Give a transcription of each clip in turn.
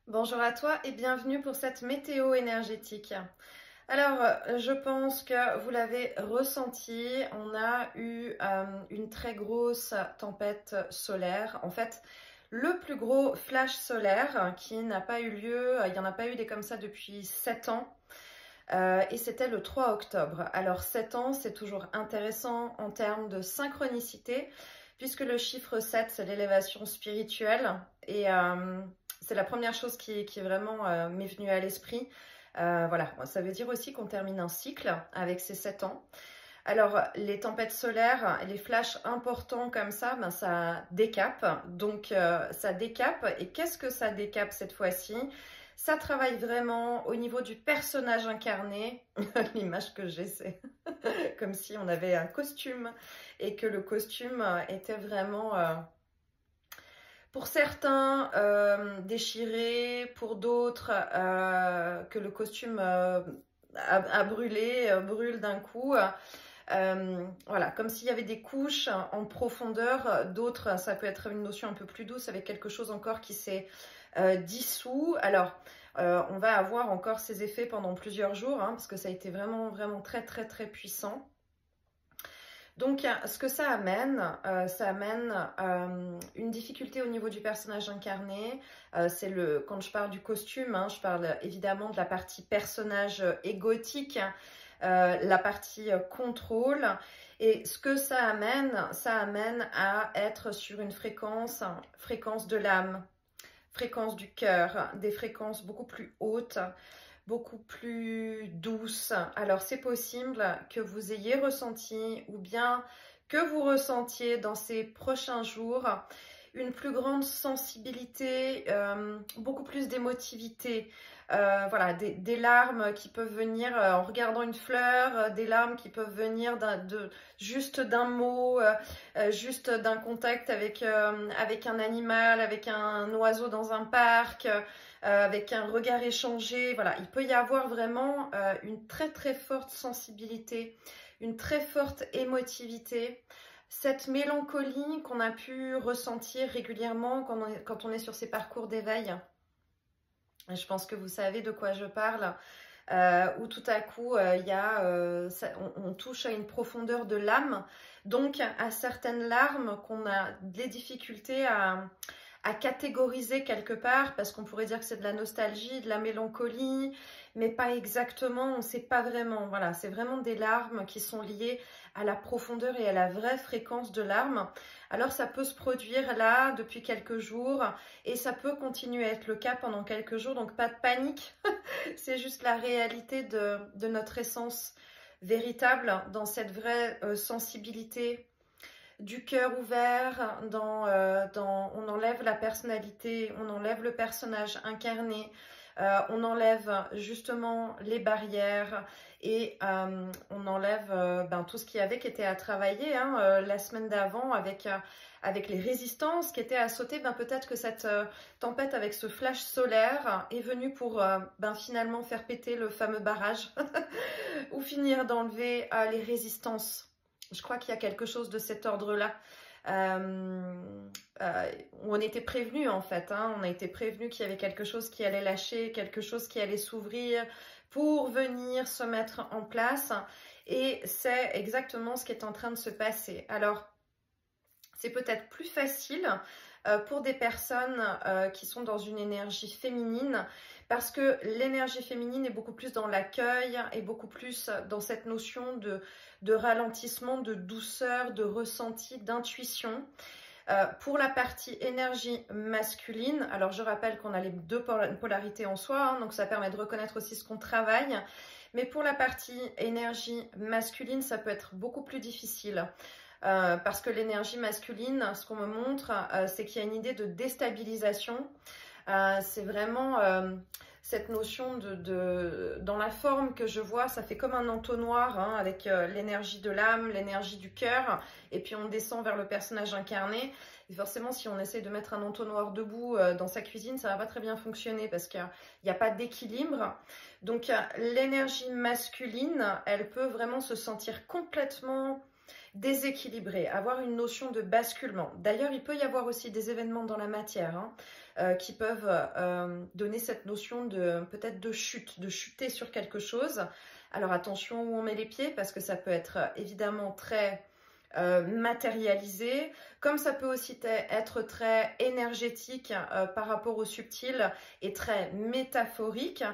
Bonjour à toi et bienvenue pour cette météo énergétique. Alors, je pense que vous l'avez ressenti, on a eu une très grosse tempête solaire. En fait, le plus gros flash solaire qui n'a pas eu lieu, il n'y en a pas eu des comme ça depuis 7 ans. Et c'était le 3 octobre. Alors 7 ans, c'est toujours intéressant en termes de synchronicité, puisque le chiffre 7, c'est l'élévation spirituelle. Et c'est la première chose qui vraiment m'est venue à l'esprit. Voilà, ça veut dire aussi qu'on termine un cycle avec ces 7 ans. Alors, les tempêtes solaires, les flashs importants comme ça, ben, ça décape. Donc, ça décape. Et qu'est-ce que ça décape cette fois-ci? Ça travaille vraiment au niveau du personnage incarné. L'image que j'ai, c'est comme si on avait un costume et que le costume était vraiment, pour certains, déchiré, pour d'autres, que le costume a brûlé, brûle d'un coup. Voilà, comme s'il y avait des couches en profondeur, d'autres, ça peut être une notion un peu plus douce avec quelque chose encore qui s'est dissous. Alors, on va avoir encore ces effets pendant plusieurs jours, hein, parce que ça a été vraiment, vraiment très, très, très puissant. Donc, ce que ça amène une difficulté au niveau du personnage incarné. Quand je parle du costume, hein, je parle évidemment de la partie personnage égotique, la partie contrôle. Et ce que ça amène à être sur une fréquence de l'âme, fréquence du cœur, des fréquences beaucoup plus hautes, beaucoup plus douces. Alors c'est possible que vous ayez ressenti ou bien que vous ressentiez dans ces prochains jours une plus grande sensibilité, beaucoup plus d'émotivité. Voilà, des larmes qui peuvent venir en regardant une fleur, des larmes qui peuvent venir juste d'un mot, juste d'un contact avec un animal, avec un oiseau dans un parc, avec un regard échangé. Voilà, il peut y avoir vraiment une très très forte sensibilité, une très forte émotivité. Cette mélancolie qu'on a pu ressentir régulièrement quand on est sur ces parcours d'éveil. Je pense que vous savez de quoi je parle, où tout à coup, on touche à une profondeur de l'âme, donc à certaines larmes qu'on a des difficultés à catégoriser quelque part, parce qu'on pourrait dire que c'est de la nostalgie, de la mélancolie, mais pas exactement, on ne sait pas vraiment. Voilà, c'est vraiment des larmes qui sont liées à la profondeur et à la vraie fréquence de larmes. Alors ça peut se produire là depuis quelques jours et ça peut continuer à être le cas pendant quelques jours, donc pas de panique, c'est juste la réalité de notre essence véritable dans cette vraie sensibilité du cœur ouvert, on enlève la personnalité, on enlève le personnage incarné, on enlève justement les barrières et on enlève tout ce qui était à travailler hein, la semaine d'avant avec les résistances qui étaient à sauter. Peut-être que cette tempête avec ce flash solaire est venue pour finalement faire péter le fameux barrage ou finir d'enlever les résistances. Je crois qu'il y a quelque chose de cet ordre-là. On était prévenu en fait, hein, on a été prévenu qu'il y avait quelque chose qui allait lâcher, quelque chose qui allait s'ouvrir pour venir se mettre en place et c'est exactement ce qui est en train de se passer. Alors, c'est peut-être plus facile pour des personnes qui sont dans une énergie féminine parce que l'énergie féminine est beaucoup plus dans l'accueil et beaucoup plus dans cette notion de ralentissement, de douceur, de ressenti, d'intuition. Pour la partie énergie masculine, alors je rappelle qu'on a les deux polarités en soi, hein, donc ça permet de reconnaître aussi ce qu'on travaille. Mais pour la partie énergie masculine, ça peut être beaucoup plus difficile. Parce que l'énergie masculine, ce qu'on me montre, c'est qu'il y a une idée de déstabilisation. C'est vraiment cette notion dans la forme que je vois, ça fait comme un entonnoir hein, avec l'énergie de l'âme, l'énergie du cœur, et puis on descend vers le personnage incarné. Et forcément, si on essaie de mettre un entonnoir debout dans sa cuisine, ça va pas très bien fonctionner parce qu'il n'y a pas d'équilibre. Donc l'énergie masculine, elle peut vraiment se sentir complètement déséquilibré, avoir une notion de basculement. D'ailleurs, il peut y avoir aussi des événements dans la matière. Hein. qui peuvent donner cette notion de peut-être de chute, de chuter sur quelque chose. Alors attention où on met les pieds parce que ça peut être évidemment très matérialisé, comme ça peut aussi être très énergétique par rapport au subtil et très métaphorique.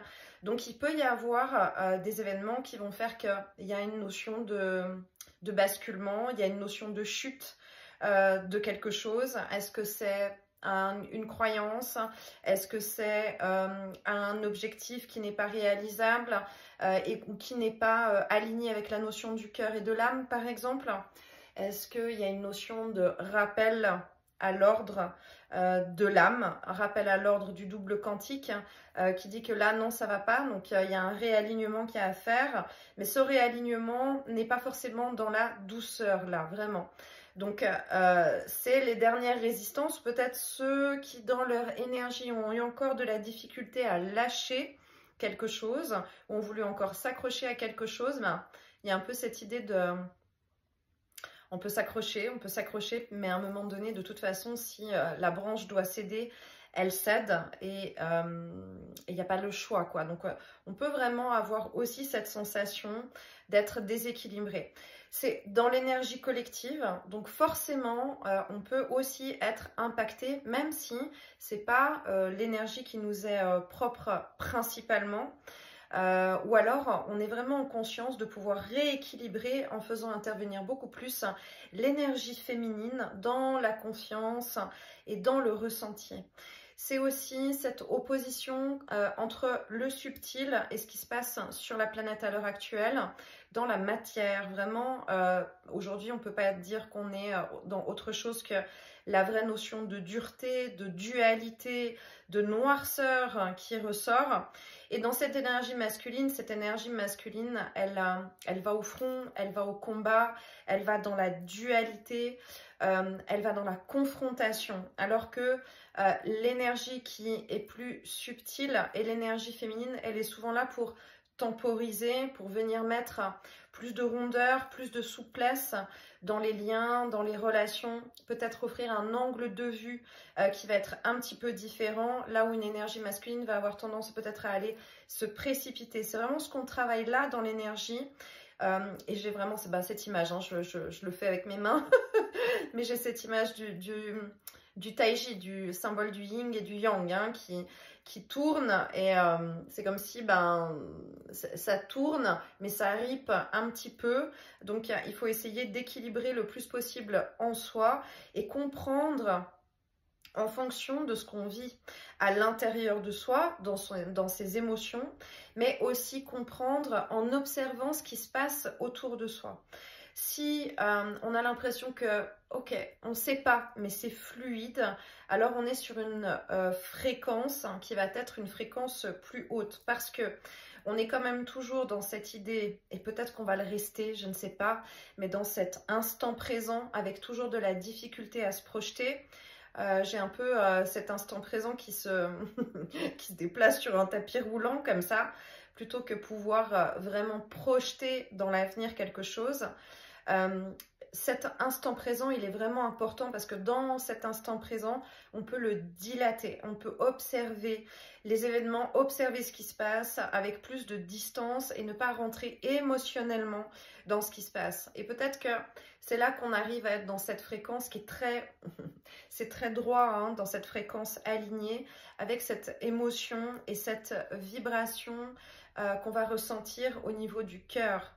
Donc il peut y avoir des événements qui vont faire qu'il y a une notion de basculement, il y a une notion de chute de quelque chose. Est-ce que c'est une croyance? Est-ce que c'est un objectif qui n'est pas réalisable ou qui n'est pas aligné avec la notion du cœur et de l'âme, par exemple? Est-ce qu'il y a une notion de rappel à l'ordre de l'âme, rappel à l'ordre du double quantique qui dit que là, non, ça va pas. Donc, il y a un réalignement qui a à faire. Mais ce réalignement n'est pas forcément dans la douceur, là, vraiment. Donc, c'est les dernières résistances, peut-être ceux qui, dans leur énergie, ont eu encore de la difficulté à lâcher quelque chose, ont voulu encore s'accrocher à quelque chose. Ben, il y a un peu cette idée de... On peut s'accrocher, mais à un moment donné, de toute façon, si la branche doit céder, elle cède et il n'y a pas le choix, quoi. Donc, on peut vraiment avoir aussi cette sensation d'être déséquilibré. C'est dans l'énergie collective, donc forcément, on peut aussi être impacté, même si ce n'est pas l'énergie qui nous est propre principalement. Ou alors on est vraiment en conscience de pouvoir rééquilibrer en faisant intervenir beaucoup plus l'énergie féminine dans la confiance et dans le ressenti. C'est aussi cette opposition entre le subtil et ce qui se passe sur la planète à l'heure actuelle dans la matière. Vraiment, aujourd'hui, on ne peut pas dire qu'on est dans autre chose que la vraie notion de dureté, de dualité, de noirceur qui ressort. Et dans cette énergie masculine, elle va au front, elle va au combat, elle va dans la dualité, elle va dans la confrontation. Alors que l'énergie qui est plus subtile et l'énergie féminine, elle est souvent là pour temporiser, pour venir mettre plus de rondeur, plus de souplesse dans les liens, dans les relations, peut-être offrir un angle de vue qui va être un petit peu différent, là où une énergie masculine va avoir tendance peut-être à aller se précipiter. C'est vraiment ce qu'on travaille là dans l'énergie. Et j'ai vraiment cette image, hein, je le fais avec mes mains, mais j'ai cette image du taiji, du symbole du yin et du yang, hein, qui tourne et c'est comme si ça tourne mais ça ripe un petit peu, donc il faut essayer d'équilibrer le plus possible en soi et comprendre en fonction de ce qu'on vit à l'intérieur de soi, dans ses émotions, mais aussi comprendre en observant ce qui se passe autour de soi. Si on a l'impression que, ok, on ne sait pas, mais c'est fluide, alors on est sur une fréquence qui va être une fréquence plus haute parce que on est quand même toujours dans cette idée, et peut-être qu'on va le rester, je ne sais pas, mais dans cet instant présent avec toujours de la difficulté à se projeter. J'ai un peu cet instant présent qui se déplace sur un tapis roulant comme ça, plutôt que pouvoir vraiment projeter dans l'avenir quelque chose. Cet instant présent, il est vraiment important parce que dans cet instant présent, on peut le dilater, on peut observer les événements, observer ce qui se passe avec plus de distance et ne pas rentrer émotionnellement dans ce qui se passe. Et peut-être que c'est là qu'on arrive à être dans cette fréquence qui est c'est très droit, hein, dans cette fréquence alignée avec cette émotion et cette vibration qu'on va ressentir au niveau du cœur.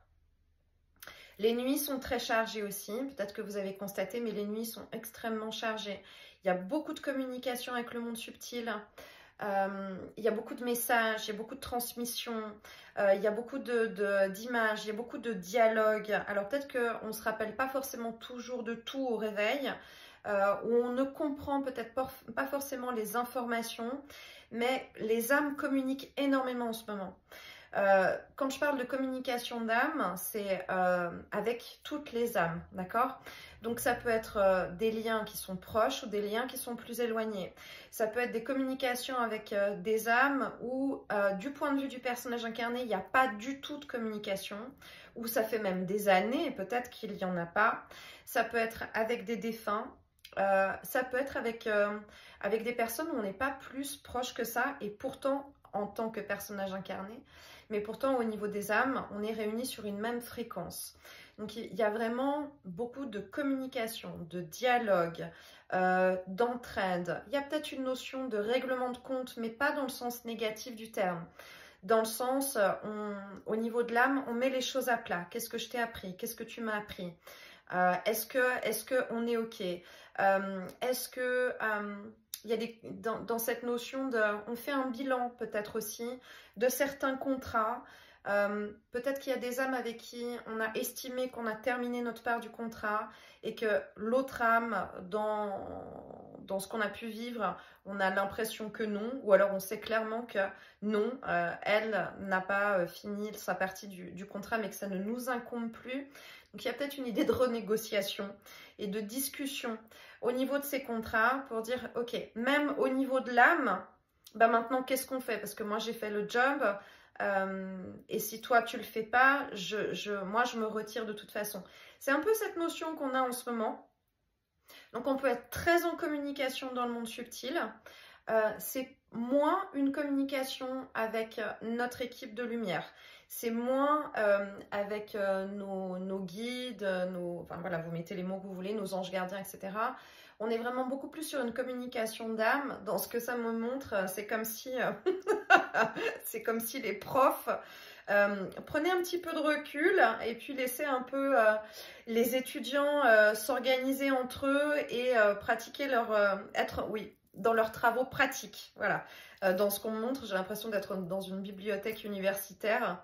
Les nuits sont très chargées aussi, peut-être que vous avez constaté, mais les nuits sont extrêmement chargées. Il y a beaucoup de communication avec le monde subtil, il y a beaucoup de messages, il y a beaucoup de transmissions, il y a beaucoup d'images, il y a beaucoup de dialogues. Alors peut-être qu'on ne se rappelle pas forcément toujours de tout au réveil, où on ne comprend peut-être pas forcément les informations, mais les âmes communiquent énormément en ce moment. Quand je parle de communication d'âme, c'est avec toutes les âmes, d'accord? Donc ça peut être des liens qui sont proches ou des liens qui sont plus éloignés. Ça peut être des communications avec des âmes où du point de vue du personnage incarné, il n'y a pas du tout de communication, ou ça fait même des années, peut-être qu'il n'y en a pas. Ça peut être avec des défunts. Ça peut être avec des personnes où on n'est pas plus proche que ça, et pourtant, en tant que personnage incarné, mais pourtant au niveau des âmes, on est réunis sur une même fréquence. Donc il y a vraiment beaucoup de communication, de dialogue, d'entraide. Il y a peut-être une notion de règlement de compte, mais pas dans le sens négatif du terme. Dans le sens, au niveau de l'âme, on met les choses à plat. Qu'est-ce que je t'ai appris? Qu'est-ce que tu m'as appris? Est-ce que on est OK? Est-ce que il y a dans cette notion de, on fait un bilan peut-être aussi de certains contrats. Peut-être qu'il y a des âmes avec qui on a estimé qu'on a terminé notre part du contrat et que l'autre âme, dans ce qu'on a pu vivre, on a l'impression que non, ou alors on sait clairement que non, elle n'a pas fini sa partie du contrat, mais que ça ne nous incombe plus. Donc il y a peut-être une idée de renégociation et de discussion au niveau de ces contrats pour dire, ok, même au niveau de l'âme, bah maintenant qu'est-ce qu'on fait? Parce que moi j'ai fait le job, et si toi tu le fais pas, moi je me retire de toute façon. C'est un peu cette notion qu'on a en ce moment. Donc on peut être très en communication dans le monde subtil. C'est moins une communication avec notre équipe de lumière. C'est moins avec nos guides, enfin voilà, vous mettez les mots que vous voulez, nos anges gardiens, etc. On est vraiment beaucoup plus sur une communication d'âme. Dans ce que ça me montre, c'est comme si, c'est comme si les profs prenaient un petit peu de recul et puis laissaient un peu les étudiants s'organiser entre eux et pratiquer dans leurs travaux pratiques. Voilà. Dans ce qu'on montre, j'ai l'impression d'être dans une bibliothèque universitaire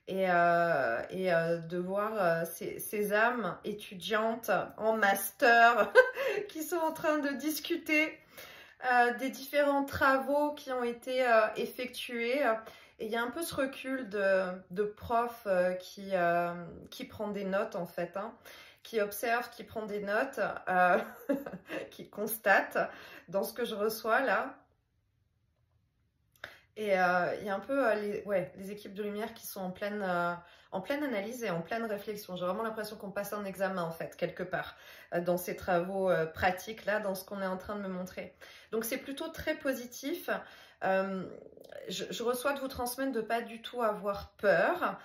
et de voir ces âmes étudiantes en master qui sont en train de discuter des différents travaux qui ont été effectués. Et il y a un peu ce recul de prof qui prend des notes en fait, hein, qui observe, qui prend des notes, qui constate dans ce que je reçois là. Et il y a un peu les équipes de lumière qui sont en pleine analyse et en pleine réflexion. J'ai vraiment l'impression qu'on passe un examen en fait, quelque part, dans ces travaux pratiques là, dans ce qu'on est en train de me montrer. Donc c'est plutôt très positif. Je reçois de vous transmettre de pas du tout avoir peur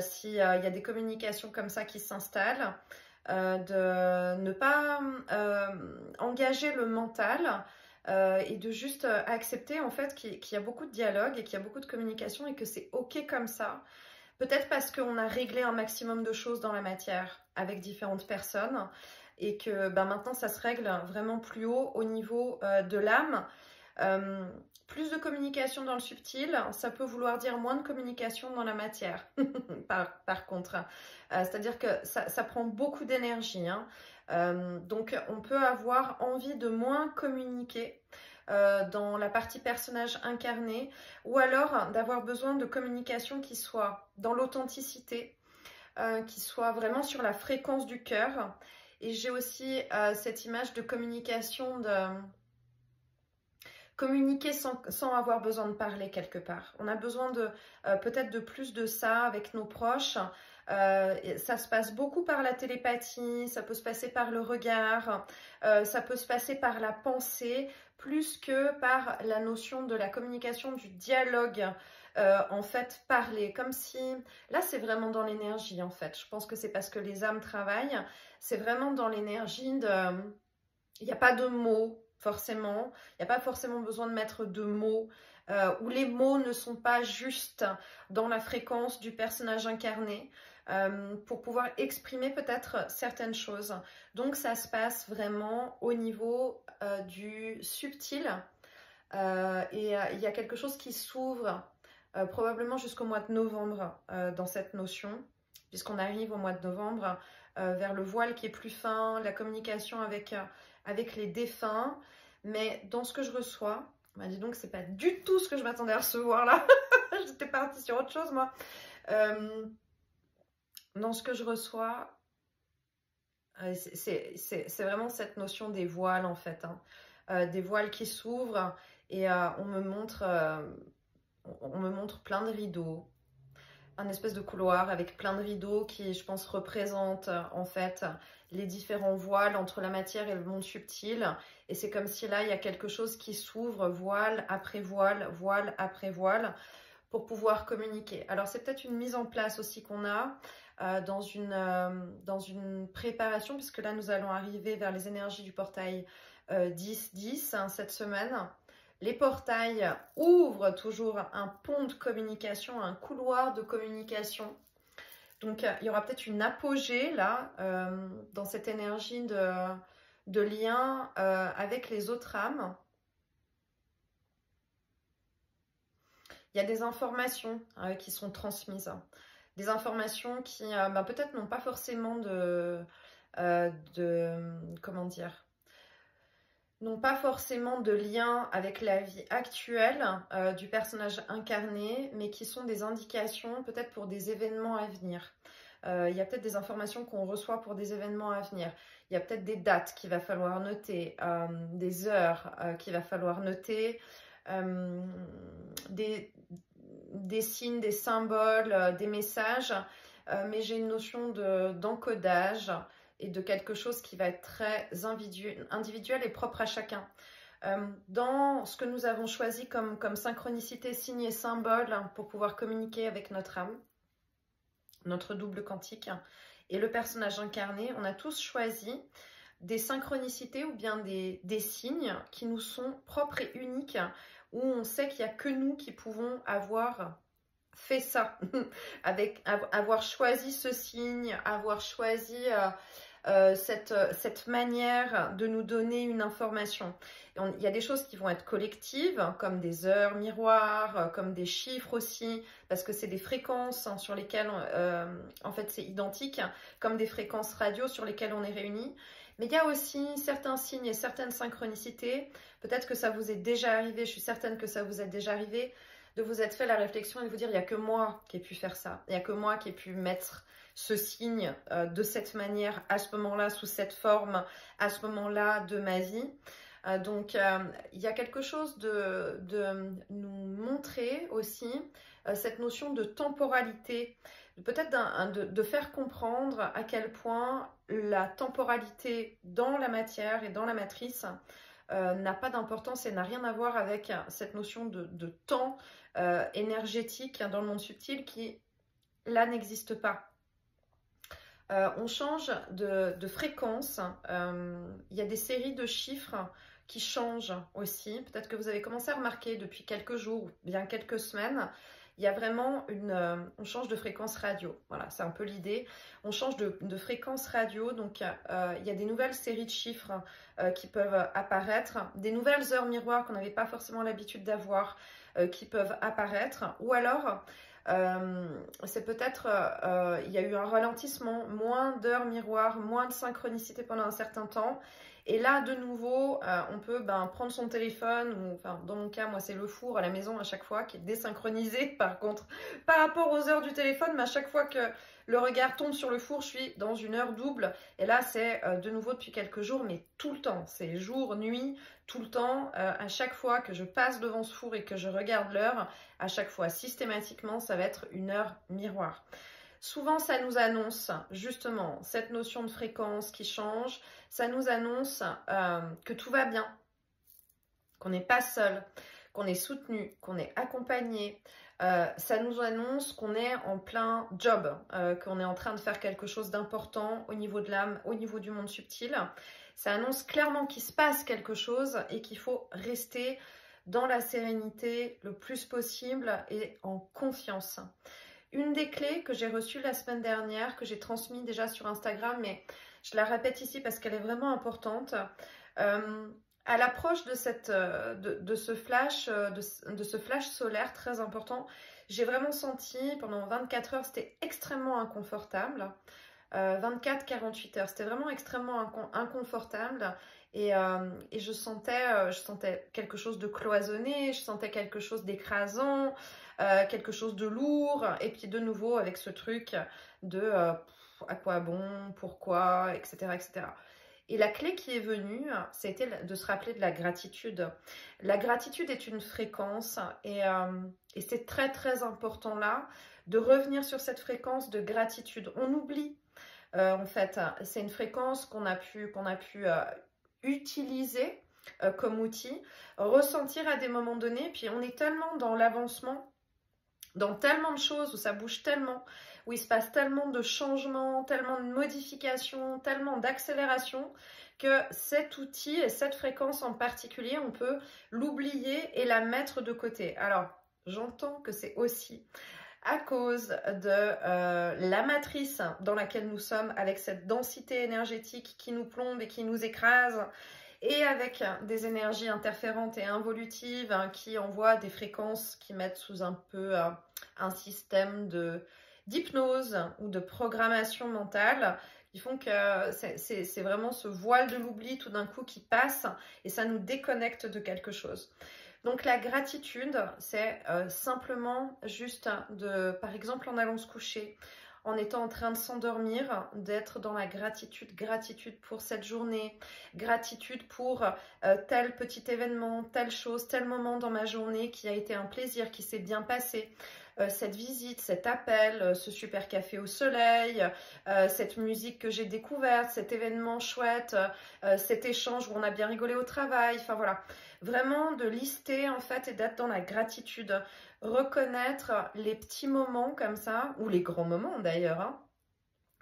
s'il y a des communications comme ça qui s'installent, de ne pas engager le mental. Et de juste accepter en fait qu'il y a beaucoup de dialogue et qu'il y a beaucoup de communication et que c'est ok comme ça. Peut-être parce qu'on a réglé un maximum de choses dans la matière avec différentes personnes et que maintenant ça se règle vraiment plus haut au niveau de l'âme. Plus de communication dans le subtil, ça peut vouloir dire moins de communication dans la matière, par contre. C'est-à-dire que ça prend beaucoup d'énergie, hein. Donc on peut avoir envie de moins communiquer dans la partie personnage incarné, ou alors d'avoir besoin de communication qui soit dans l'authenticité, qui soit vraiment sur la fréquence du cœur. Et j'ai aussi cette image de communication communiquer sans avoir besoin de parler quelque part. On a besoin de peut-être de plus de ça avec nos proches. Ça se passe beaucoup par la télépathie, ça peut se passer par le regard, ça peut se passer par la pensée, plus que par la notion de la communication, du dialogue. En fait, parler, comme si... Là, c'est vraiment dans l'énergie, en fait. Je pense que c'est parce que les âmes travaillent. C'est vraiment dans l'énergie de... Il n'y a pas de mots, forcément. Il n'y a pas forcément besoin de mettre de mots. Où les mots ne sont pas justes dans la fréquence du personnage incarné. Pour pouvoir exprimer peut-être certaines choses. Donc ça se passe vraiment au niveau du subtil et il y a quelque chose qui s'ouvre probablement jusqu'au mois de novembre dans cette notion, puisqu'on arrive au mois de novembre vers le voile qui est plus fin, la communication avec les défunts, mais dans ce que je reçois, bah dis donc c'est pas du tout ce que je m'attendais à recevoir là, j'étais partie sur autre chose moi. Dans ce que je reçois, c'est vraiment cette notion des voiles en fait, hein. Des voiles qui s'ouvrent et on me montre plein de rideaux, un espèce de couloir avec plein de rideaux qui, je pense, représentent en fait les différents voiles entre la matière et le monde subtil. Et c'est comme si là, il y a quelque chose qui s'ouvre, voile après voile, voile après voile, pour pouvoir communiquer. Alors, c'est peut-être une mise en place aussi qu'on a dans une préparation, puisque là, nous allons arriver vers les énergies du portail 10-10 cette semaine. Les portails ouvrent toujours un pont de communication, un couloir de communication. Donc, il y aura peut-être une apogée là, dans cette énergie de lien avec les autres âmes. Il y a des informations qui sont transmises. Des informations qui peut-être n'ont pas forcément comment dire, n'ont pas forcément de lien avec la vie actuelle du personnage incarné, mais qui sont des indications peut-être pour des événements à venir. Il y a peut-être des informations qu'on reçoit pour des événements à venir. Il y a peut-être des dates qu'il va falloir noter, des heures qu'il va falloir noter, des signes, des symboles, des messages, mais j'ai une notion d'encodage et de quelque chose qui va être très individuel et propre à chacun. Dans ce que nous avons choisi comme synchronicité, signe et symbole pour pouvoir communiquer avec notre âme, notre double quantique et le personnage incarné, on a tous choisi des synchronicités ou bien des signes qui nous sont propres et uniques, où on sait qu'il n'y a que nous qui pouvons avoir fait ça, avoir choisi ce signe, avoir choisi cette manière de nous donner une information. Il y a des choses qui vont être collectives, comme des heures miroirs, comme des chiffres aussi, parce que c'est des fréquences sur lesquelles, en fait, c'est identique, comme des fréquences radio sur lesquelles on est réunis. Mais il y a aussi certains signes et certaines synchronicités. Peut-être que ça vous est déjà arrivé, je suis certaine que ça vous est déjà arrivé, de vous être fait la réflexion et de vous dire, il n'y a que moi qui ai pu faire ça. Il n'y a que moi qui ai pu mettre ce signe de cette manière, à ce moment-là, sous cette forme, à ce moment-là de ma vie. Donc, il y a quelque chose de nous montrer aussi cette notion de temporalité, peut-être de faire comprendre à quel point la temporalité dans la matière et dans la matrice n'a pas d'importance et n'a rien à voir avec cette notion de temps énergétique dans le monde subtil qui, là, n'existe pas. On change de fréquence, il y a des séries de chiffres qui changent aussi. Peut-être que vous avez commencé à remarquer depuis quelques jours ou bien quelques semaines, il y a vraiment on change de fréquence radio. Voilà, c'est un peu l'idée. On change de fréquence radio, donc il y a des nouvelles séries de chiffres qui peuvent apparaître, des nouvelles heures miroirs qu'on n'avait pas forcément l'habitude d'avoir qui peuvent apparaître, ou alors c'est peut-être, il y a eu un ralentissement, moins d'heures miroirs, moins de synchronicité pendant un certain temps. Et là, de nouveau, on peut prendre son téléphone, ou enfin, dans mon cas, moi, c'est le four à la maison à chaque fois qui est désynchronisé, par contre, par rapport aux heures du téléphone, mais à chaque fois que le regard tombe sur le four, je suis dans une heure double. Et là, c'est de nouveau depuis quelques jours, mais tout le temps, c'est jour, nuit, tout le temps, à chaque fois que je passe devant ce four et que je regarde l'heure, à chaque fois, systématiquement, ça va être une heure miroir. Souvent, ça nous annonce justement cette notion de fréquence qui change, ça nous annonce que tout va bien, qu'on n'est pas seul, qu'on est soutenu, qu'on est accompagné. Ça nous annonce qu'on est en plein job, qu'on est en train de faire quelque chose d'important au niveau de l'âme, au niveau du monde subtil. Ça annonce clairement qu'il se passe quelque chose et qu'il faut rester dans la sérénité le plus possible et en confiance. Une des clés que j'ai reçues la semaine dernière, que j'ai transmise déjà sur Instagram, mais je la répète ici parce qu'elle est vraiment importante. À l'approche de ce flash solaire très important, j'ai vraiment senti pendant 24 heures, c'était extrêmement inconfortable. 24-48 heures, c'était vraiment extrêmement inconfortable. Et je sentais quelque chose de cloisonné, je sentais quelque chose d'écrasant, quelque chose de lourd, et puis de nouveau avec ce truc de à quoi bon, pourquoi, etc. etc. Et la clé qui est venue, c'était de se rappeler de la gratitude. La gratitude est une fréquence et c'est très très important là de revenir sur cette fréquence de gratitude. On oublie en fait, c'est une fréquence qu'on a pu utiliser comme outil, ressentir à des moments donnés, puis on est tellement dans l'avancement, dans tellement de choses où ça bouge tellement, où il se passe tellement de changements, tellement de modifications, tellement d'accélération, que cet outil et cette fréquence en particulier, on peut l'oublier et la mettre de côté. Alors, j'entends que c'est aussi à cause de la matrice dans laquelle nous sommes, avec cette densité énergétique qui nous plombe et qui nous écrase, et avec des énergies interférentes et involutives qui envoient des fréquences qui mettent sous un peu un système d'hypnose ou de programmation mentale, qui font que c'est vraiment ce voile de l'oubli tout d'un coup qui passe et ça nous déconnecte de quelque chose. Donc la gratitude, c'est simplement juste par exemple en allant se coucher, en étant en train de s'endormir, d'être dans la gratitude, gratitude pour cette journée, gratitude pour tel petit événement, telle chose, tel moment dans ma journée qui a été un plaisir, qui s'est bien passé. Cette visite, cet appel, ce super café au soleil, cette musique que j'ai découverte, cet événement chouette, cet échange où on a bien rigolé au travail, enfin voilà. Vraiment de lister en fait et d'être dans la gratitude, reconnaître les petits moments comme ça, ou les grands moments d'ailleurs, hein,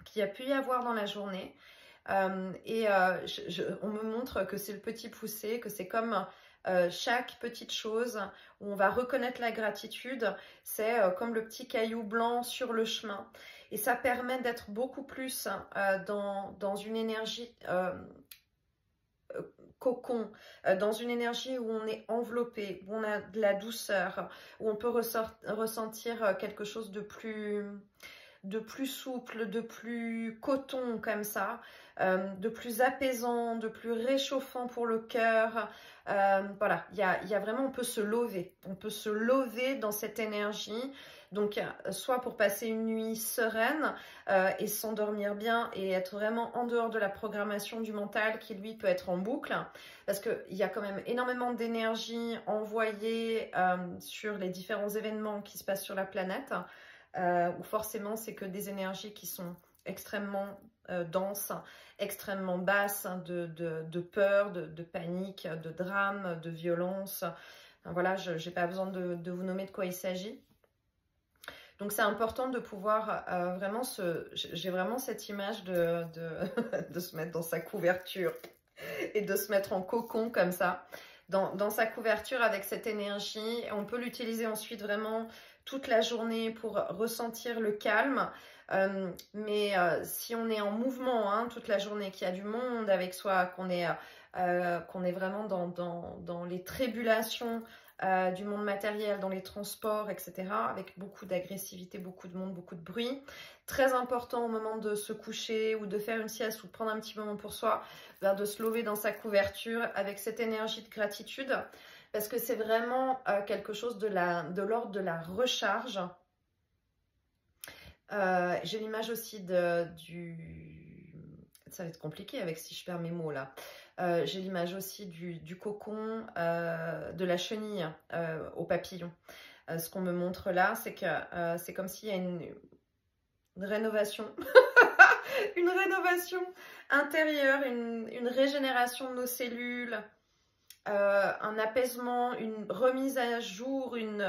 qu'il y a pu y avoir dans la journée. On me montre que c'est le petit poussé, que c'est comme chaque petite chose où on va reconnaître la gratitude, c'est comme le petit caillou blanc sur le chemin. Et ça permet d'être beaucoup plus dans une énergie cocon, dans une énergie où on est enveloppé, où on a de la douceur, où on peut ressentir quelque chose de plus souple, de plus coton comme ça, de plus apaisant, de plus réchauffant pour le cœur. Voilà, il y a vraiment, on peut se lever dans cette énergie. Donc, soit pour passer une nuit sereine et s'endormir bien et être vraiment en dehors de la programmation du mental qui, lui, peut être en boucle. Parce qu'il y a quand même énormément d'énergie envoyée sur les différents événements qui se passent sur la planète, où forcément, c'est que des énergies qui sont extrêmement denses, extrêmement basses, de peur, de panique, de drame, de violence. Enfin, voilà, je n'ai pas besoin de vous nommer de quoi il s'agit. Donc c'est important de pouvoir vraiment j'ai vraiment cette image de se mettre dans sa couverture et de se mettre en cocon comme ça, dans sa couverture avec cette énergie. On peut l'utiliser ensuite vraiment toute la journée pour ressentir le calme. Mais si on est en mouvement hein, toute la journée, qu'il y a du monde avec soi, qu'on est vraiment dans les tribulations du monde matériel, dans les transports, etc., avec beaucoup d'agressivité, beaucoup de monde, beaucoup de bruit. Très important au moment de se coucher ou de faire une sieste ou de prendre un petit moment pour soi, de se lever dans sa couverture avec cette énergie de gratitude, parce que c'est vraiment quelque chose de l'ordre de la recharge. J'ai l'image aussi ça va être compliqué avec si je perds mes mots là. J'ai l'image aussi du cocon, de la chenille au papillon. Ce qu'on me montre là, c'est que c'est comme s'il y a une rénovation, une rénovation intérieure, une régénération de nos cellules, un apaisement, une remise à jour, une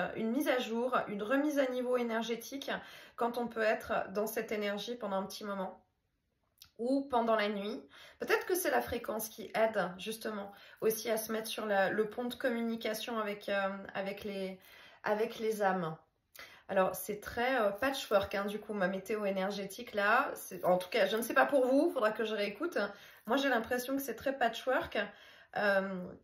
remise à niveau énergétique quand on peut être dans cette énergie pendant un petit moment. Ou pendant la nuit. Peut-être que c'est la fréquence qui aide justement aussi à se mettre sur le pont de communication avec les âmes. Alors c'est très patchwork hein, du coup ma météo énergétique là. En tout cas je ne sais pas pour vous, il faudra que je réécoute. Moi j'ai l'impression que c'est très patchwork.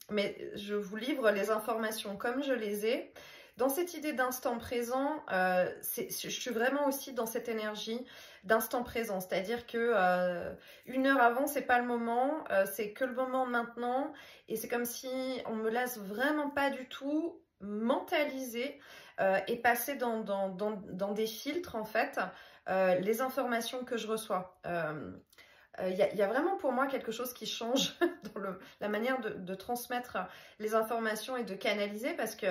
Mais je vous livre les informations comme je les ai. Dans cette idée d'instant présent, je suis vraiment aussi dans cette énergie d'instant présent. C'est-à-dire que une heure avant, c'est pas le moment, c'est que le moment maintenant. Et c'est comme si on me laisse vraiment pas du tout mentaliser et passer dans des filtres, en fait, les informations que je reçois. y a vraiment pour moi quelque chose qui change dans la manière de transmettre les informations et de canaliser, parce que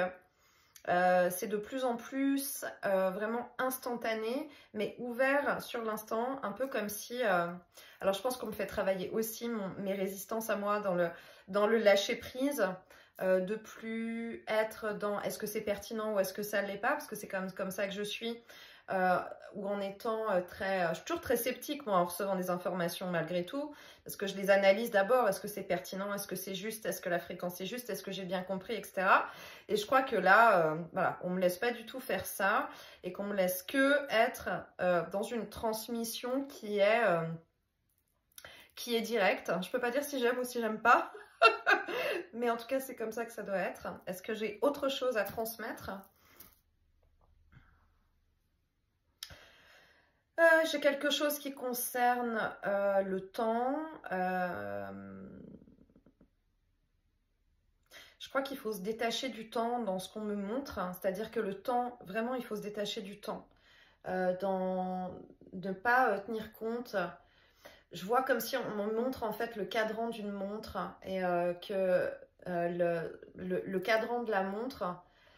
c'est de plus en plus vraiment instantané, mais ouvert sur l'instant, un peu comme si... alors je pense qu'on me fait travailler aussi mes résistances à moi dans le lâcher prise, de plus être dans est-ce que c'est pertinent ou est-ce que ça ne l'est pas, parce que c'est comme ça que je suis. Ou en étant je suis toujours très sceptique moi en recevant des informations malgré tout, parce que je les analyse d'abord, est-ce que c'est pertinent, est-ce que c'est juste, est-ce que la fréquence est juste, est-ce que j'ai bien compris, etc. Et je crois que là, voilà, on me laisse pas du tout faire ça, et qu'on me laisse que être dans une transmission qui est directe. Je peux pas dire si j'aime ou si j'aime pas, mais en tout cas c'est comme ça que ça doit être. Est-ce que j'ai autre chose à transmettre? J'ai quelque chose qui concerne le temps. Je crois qu'il faut se détacher du temps dans ce qu'on me montre. C'est-à-dire que le temps, vraiment, il faut se détacher du temps. De ne pas tenir compte. Je vois comme si on me montre en fait le cadran d'une montre, et que le cadran de la montre,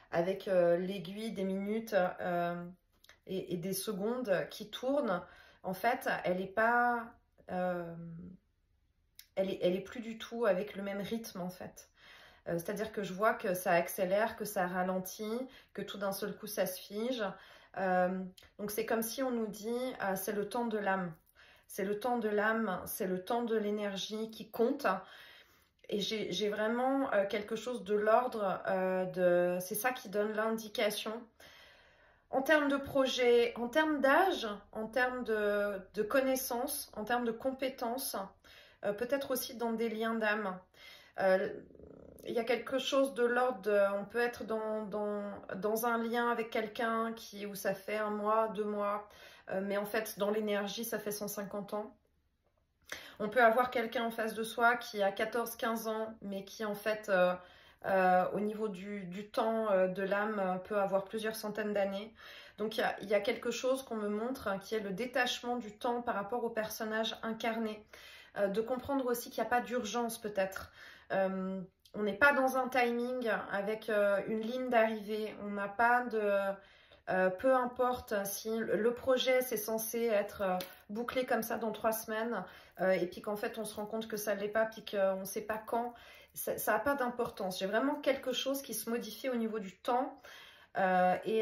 avec l'aiguille des minutes et des secondes qui tournent, en fait, elle est pas, elle est plus du tout avec le même rythme en fait. C'est-à-dire que je vois que ça accélère, que ça ralentit, que tout d'un seul coup ça se fige. Donc c'est comme si on nous dit c'est le temps de l'âme. C'est le temps de l'âme, c'est le temps de l'énergie qui compte. Et j'ai vraiment quelque chose de l'ordre de... C'est ça qui donne l'indication. En termes de projet, en termes d'âge, en termes de connaissances, en termes de compétences, peut-être aussi dans des liens d'âme. Il y a quelque chose de l'ordre, on peut être dans un lien avec quelqu'un où ça fait 1 mois, 2 mois, mais en fait dans l'énergie ça fait 150 ans. On peut avoir quelqu'un en face de soi qui a 14-15 ans, mais qui en fait au niveau du temps de l'âme peut avoir plusieurs centaines d'années. Donc il y a quelque chose qu'on me montre qui est le détachement du temps par rapport au personnage incarné. De comprendre aussi qu'il n'y a pas d'urgence peut-être. On n'est pas dans un timing avec une ligne d'arrivée. On n'a pas de... peu importe si le projet c'est censé être bouclé comme ça dans 3 semaines et puis qu'en fait on se rend compte que ça ne l'est pas, puis qu'on ne sait pas quand. Ça n'a pas d'importance. J'ai vraiment quelque chose qui se modifie au niveau du temps et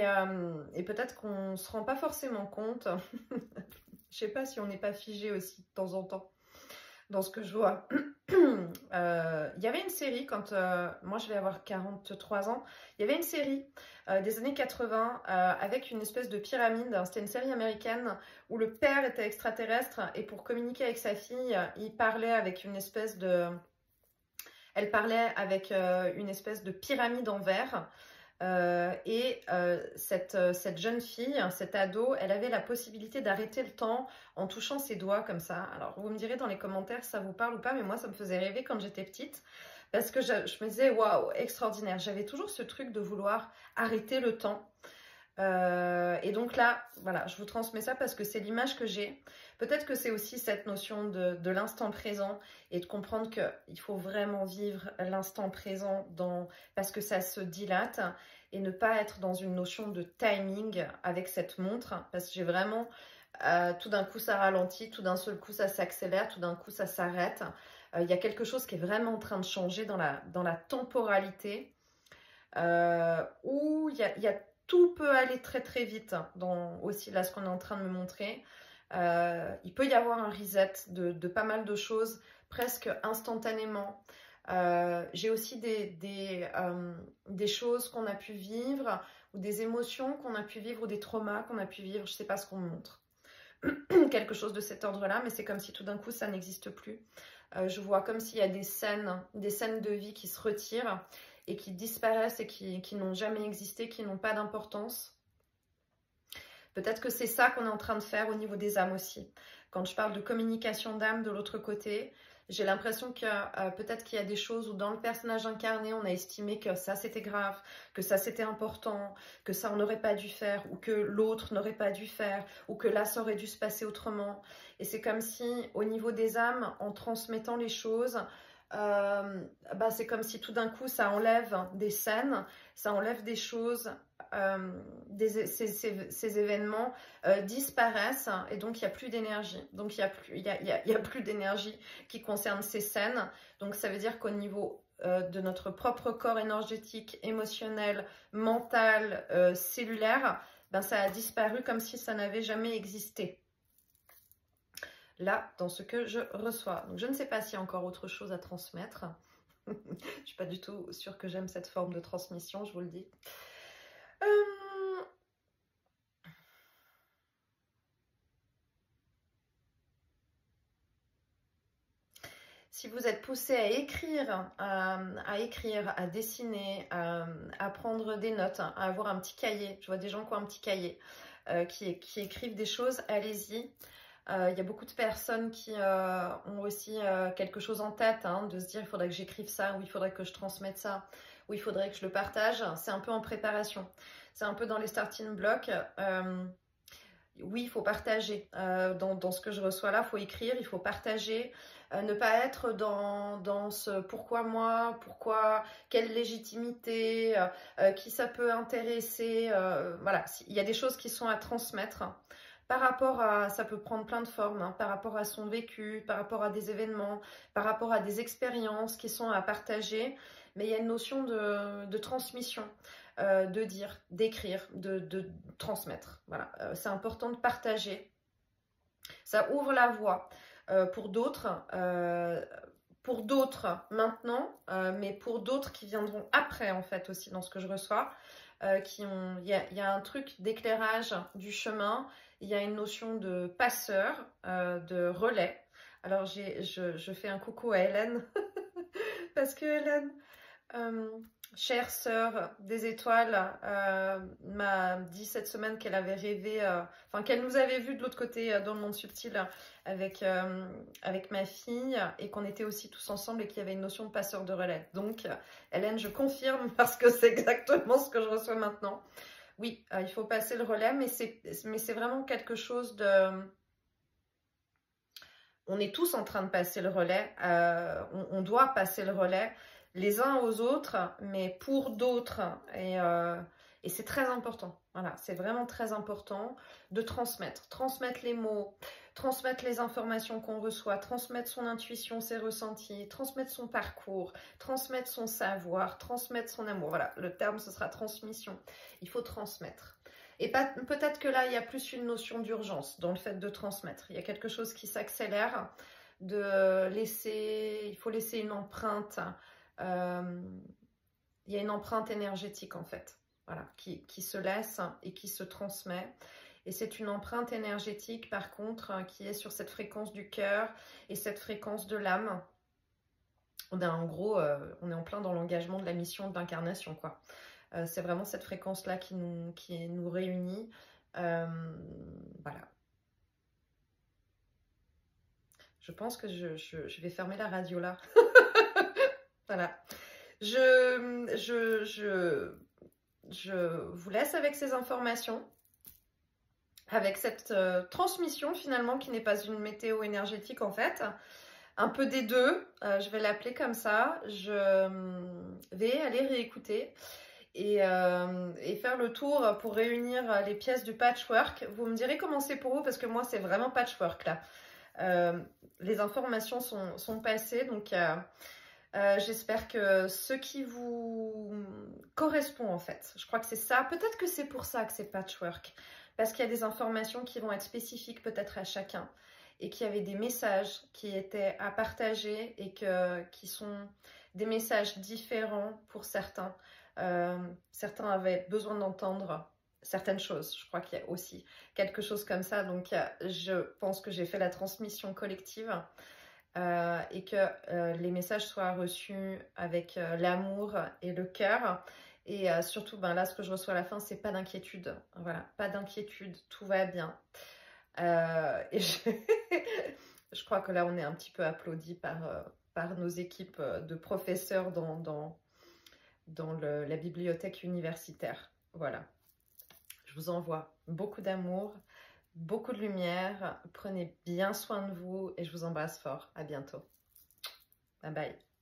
peut-être qu'on ne se rend pas forcément compte. Je sais pas si on n'est pas figé aussi de temps en temps dans ce que je vois. Il y avait une série quand moi je vais avoir 43 ans, il y avait une série des années 80 avec une espèce de pyramide. C'était une série américaine où le père était extraterrestre et pour communiquer avec sa fille, il parlait avec une espèce de... Elle parlait avec une espèce de pyramide en verre. Cette jeune fille, cet ado, elle avait la possibilité d'arrêter le temps en touchant ses doigts comme ça. Alors vous me direz dans les commentaires si ça vous parle ou pas, mais moi ça me faisait rêver quand j'étais petite, parce que je me disais waouh, extraordinaire. J'avais toujours ce truc de vouloir arrêter le temps. Et donc là, voilà, je vous transmets ça parce que c'est l'image que j'ai. Peut-être que c'est aussi cette notion de l'instant présent et de comprendre qu'il faut vraiment vivre l'instant présent parce que ça se dilate, et ne pas être dans une notion de timing avec cette montre, parce que j'ai vraiment tout d'un coup ça ralentit, tout d'un seul coup ça s'accélère, tout d'un coup ça s'arrête. Il y a quelque chose qui est vraiment en train de changer dans la temporalité où il y a tout peut aller très très vite dans aussi là ce qu'on est en train de me montrer. Il peut y avoir un reset de pas mal de choses presque instantanément. J'ai aussi des choses qu'on a pu vivre, ou des émotions qu'on a pu vivre, ou des traumas qu'on a pu vivre, je ne sais pas ce qu'on me montre. Quelque chose de cet ordre-là, mais c'est comme si tout d'un coup ça n'existe plus. Je vois comme s'il y a des scènes de vie qui se retirent et qui disparaissent et qui n'ont jamais existé, qui n'ont pas d'importance. Peut-être que c'est ça qu'on est en train de faire au niveau des âmes aussi. Quand je parle de communication d'âme de l'autre côté, J'ai l'impression que peut-être qu'il y a des choses où dans le personnage incarné, on a estimé que ça c'était grave, que ça c'était important, que ça on n'aurait pas dû faire, ou que l'autre n'aurait pas dû faire, ou que là ça aurait dû se passer autrement. Et c'est comme si au niveau des âmes, en transmettant les choses, c'est comme si tout d'un coup ça enlève des scènes, ça enlève des choses, ces événements disparaissent et donc il n'y a plus d'énergie. Donc il y a plus d'énergie qui concerne ces scènes. Donc ça veut dire qu'au niveau de notre propre corps énergétique, émotionnel, mental, cellulaire, ça a disparu comme si ça n'avait jamais existé. Là, dans ce que je reçois. Donc je ne sais pas s'il y a encore autre chose à transmettre. Je ne suis pas du tout sûre que j'aime cette forme de transmission, je vous le dis. Si vous êtes poussé à écrire, à dessiner, à prendre des notes, à avoir un petit cahier, je vois des gens qui ont un petit cahier, qui écrivent des choses, allez-y. Il y a beaucoup de personnes qui ont aussi quelque chose en tête, de se dire il faudrait que j'écrive ça, ou il faudrait que je transmette ça, ou il faudrait que je le partage. C'est un peu en préparation. C'est un peu dans les starting blocks. Oui, il faut partager. Dans ce que je reçois là, il faut écrire, il faut partager. Ne pas être dans ce pourquoi moi, pourquoi, quelle légitimité, qui ça peut intéresser. Voilà, il y a des choses qui sont à transmettre. Par rapport à, ça peut prendre plein de formes, par rapport à son vécu, par rapport à des événements, par rapport à des expériences qui sont à partager. Mais il y a une notion de transmission, de dire, d'écrire, de transmettre. Voilà, c'est important de partager. Ça ouvre la voie pour d'autres maintenant, mais pour d'autres qui viendront après en fait aussi dans ce que je reçois. Il y a un truc d'éclairage du chemin, il y a une notion de passeur, de relais. Alors je fais un coucou à Hélène, parce que Hélène, chère sœur des étoiles, m'a dit cette semaine qu'elle avait rêvé, qu'elle nous avait vu de l'autre côté dans le monde subtil avec ma fille, et qu'on était aussi tous ensemble et qu'il y avait une notion de passeur de relais. Donc Hélène, je confirme parce que c'est exactement ce que je reçois maintenant. Oui, il faut passer le relais, mais c'est vraiment quelque chose de... On est tous en train de passer le relais, on doit passer le relais les uns aux autres, mais pour d'autres. Et c'est très important. Voilà, c'est vraiment très important de transmettre. Transmettre les mots, transmettre les informations qu'on reçoit, transmettre son intuition, ses ressentis, transmettre son parcours, transmettre son savoir, transmettre son amour. Voilà, le terme, ce sera transmission. Il faut transmettre. Et peut-être que là, il y a plus une notion d'urgence dans le fait de transmettre. Il y a quelque chose qui s'accélère, il faut laisser une empreinte. Il y a une empreinte énergétique en fait, voilà, qui se laisse et qui se transmet. Et c'est une empreinte énergétique par contre qui est sur cette fréquence du cœur et cette fréquence de l'âme. En gros, on est en plein dans l'engagement de la mission d'incarnation, quoi. C'est vraiment cette fréquence-là qui nous réunit. Voilà. Je pense que je vais fermer la radio là. Voilà. Je vous laisse avec ces informations, avec cette transmission finalement qui n'est pas une météo énergétique en fait. Un peu des deux, je vais l'appeler comme ça. Je vais aller réécouter et faire le tour pour réunir les pièces du patchwork. Vous me direz comment c'est pour vous parce que moi c'est vraiment patchwork là. Les informations sont passées donc... j'espère que ce qui vous correspond en fait, je crois que c'est ça, peut-être que c'est pour ça que c'est patchwork, parce qu'il y a des informations qui vont être spécifiques peut-être à chacun, et qu'il y avait des messages qui étaient à partager et qui sont des messages différents pour certains. Certains avaient besoin d'entendre certaines choses, je crois qu'il y a aussi quelque chose comme ça, donc je pense que j'ai fait la transmission collective. Et que les messages soient reçus avec l'amour et le cœur. Et surtout, là, ce que je reçois à la fin, c'est pas d'inquiétude. Voilà, pas d'inquiétude, tout va bien. Et je crois que là, on est un petit peu applaudis par nos équipes de professeurs dans la bibliothèque universitaire. Voilà. Je vous envoie beaucoup d'amour, beaucoup de lumière. Prenez bien soin de vous et je vous embrasse fort. À bientôt. Bye bye.